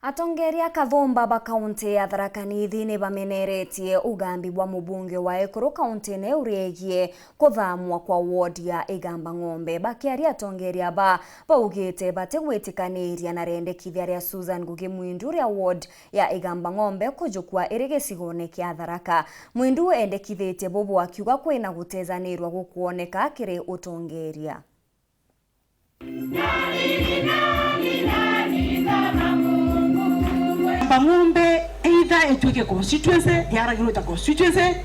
Atongeria Kathumba ba kaunti ya Tharaka Nithi ni bameneretie ugambi wa mubunge wa Ekuru kaunti ne uriegie kuthamwa kwa ward ya Igamba Ng'ombe. Bakiaria atongeria baugite batigwitikaniria na rendekithia ria Susan Ngugi Mwindu ria ward ya Igamba Ng'ombe kujukwa iri gicigone kia Tharaka. Mwindu endekithitie bobo akiuga kwina gutezanirwa gukuoneka kiri utongeria. Ng'ombe either etuike constituency yaragirwe ta constituency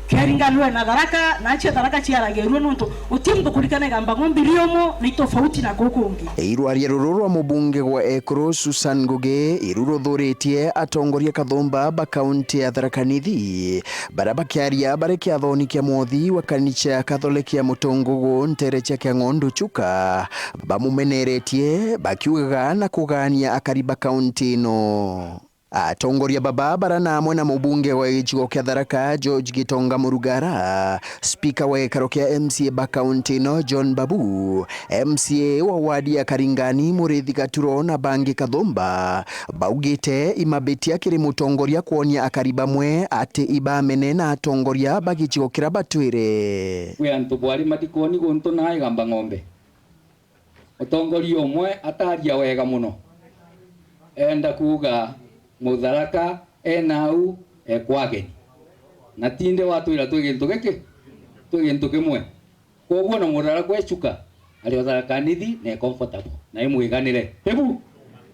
keringalwe na Tharaka na acha Tharaka chiaragirwe nonto utimbo kulikana Igamba Ng'ombe riomo ni tofauti na gukungi. Irwaria rururwa mubunge wa Ekuru Susan Ngugi iruruthuretie atongoria Kathumba ba kaunti ya Tharaka Nithi barabakiaria barekia thoni kia mothi wa kanisa Katholiki ya Mutongogo Nterecha kia Ng'ondu Chuka bamumeneretie bakiugaga na kugania akariba kaunti no. Atongoria bababara na amwe na mubunge wa gĩcigo kĩa Tharaka George Gitonga Murugara, speaker wa gĩikaro kĩa MCA ba kaunti no John Babu, MCA wa wadi ya Karingani Murithi Gaturo na bangi Kathumba baugite imabetia kiri mutongoria kuonia akariba mwe ati ibamene na atongoria ba gĩcigo kĩrĩa batwire we antu bwari matikoni guntu na Igamba Ng'ombe mutongoria umwe ataria wega muno enda kuga Mutharaka enau ekwageni na tinde watwira twigintu kimwe koguo na Mutharaka echuka ari Tharaka Nithi ne comfortable na imwiganire hebu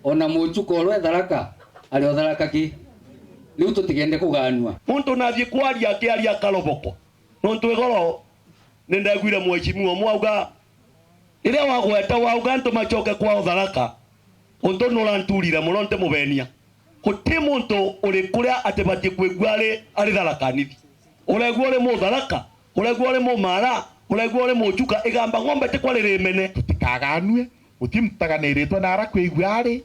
ona muchuka ro Tharaka ari Tharaka ki riu tutigende kuganua muntu nathie kwaria akiaria kaloboko nontu igoro nindagwira mwecimu mwauga iria wagweta wauga ntu machoke kwa Tharaka untu nuranturira muronte mubenia kuti muntu uri kuria atebati kwigware ari Tharaka Nithi uregwa uri Mutharaka uregwa uri Mumara uregwa uri Muchuka Igamba Ng'ombe tikwari mene tutikaganue utimtaganiritwe na ara kwigware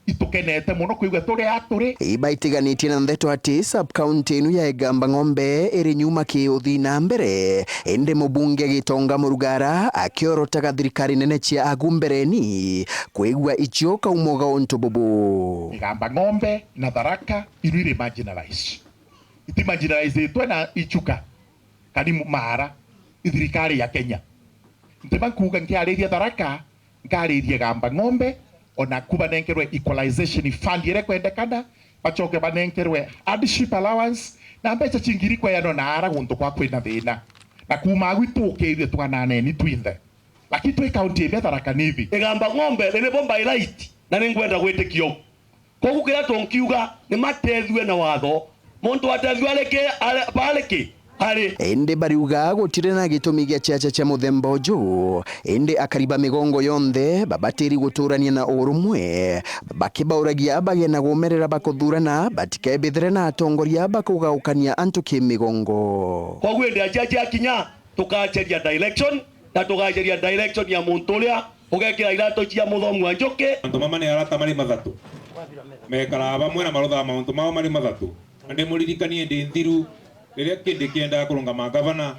itukenete muno kwigwa turi aturi ibaitiganitie na ndeto ati sub county inu ya Igamba Ng'ombe iri nyuma kiuthi na mbere ende mubunge Gitonga Murugara akiorotaga thirikari nene cia agumbereni kwigwa icio kaumoga onto bobo Igamba Ng'ombe na Tharaka iruire marginalize iti marginalize itwe na Ichuka kani Mara thirikari ya Kenya ntema kuga nkiariria Tharaka nkariria Igamba Ng'ombe ona kuba nenkerwe equalization fund ire kwendekana bachoke banenkerwe hardship allowance na mbeca chingiri kwa yano na ara guntu kwa kwina thina na kuma gwituke ithe twanane ni twinthe lakini twi county ya Tharaka Nithi Igamba Ng'ombe rene bomba right na ningwenda gwitikio kogukira tonkiuga ni matethwe na watho muntu atethwe aleke ende bariuga gutire na gitumi gia chacha cha muthemba uju ende akariba migongo yonthe babatiri guturania na urumwe bakibauragia bagena gumerera bakuthurana batikebithire na atongoria bakugaukania antu kimigongo kwa gwende ajaji akinya tukacheria direction na tukacheria direction ya muntu uria ugekira irato cia muthomu anjoke antu mama ni arata mari mathatu mekara bamwe na marotha mauntu mao mari mathatu ande muririkanie ndi thiru riria kindi kienda kurungama gavana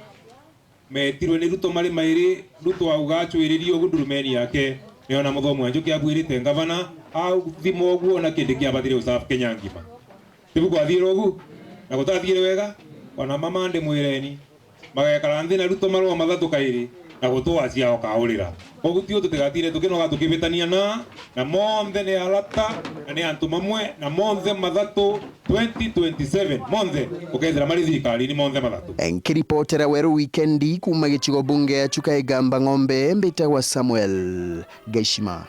metirwe ni Ruto mari mairi Ruto auga chwiririo gudurumeni yake niona muthomu anjoke abwirite gavana au thimo oguo na kindi kiabathire usafu Kenya ngima tibu kwa thiro ogu na gutathire wega ona mama ndi mwireni magekara nthi na Ruto marwa mathatu kairi na gutwa ciao kaurira koguo tio tutigatire tukinoga tukibitania na monthe ni arata na ni antu mamwe na monthe mathatu 2027 monthe ukethira mari thirikari ni monthe mathatu enkiripotera weru weekendi kuma gĩcigo bunge Chuka Igamba Ng'ombe mbitagwa Samuel Geshima.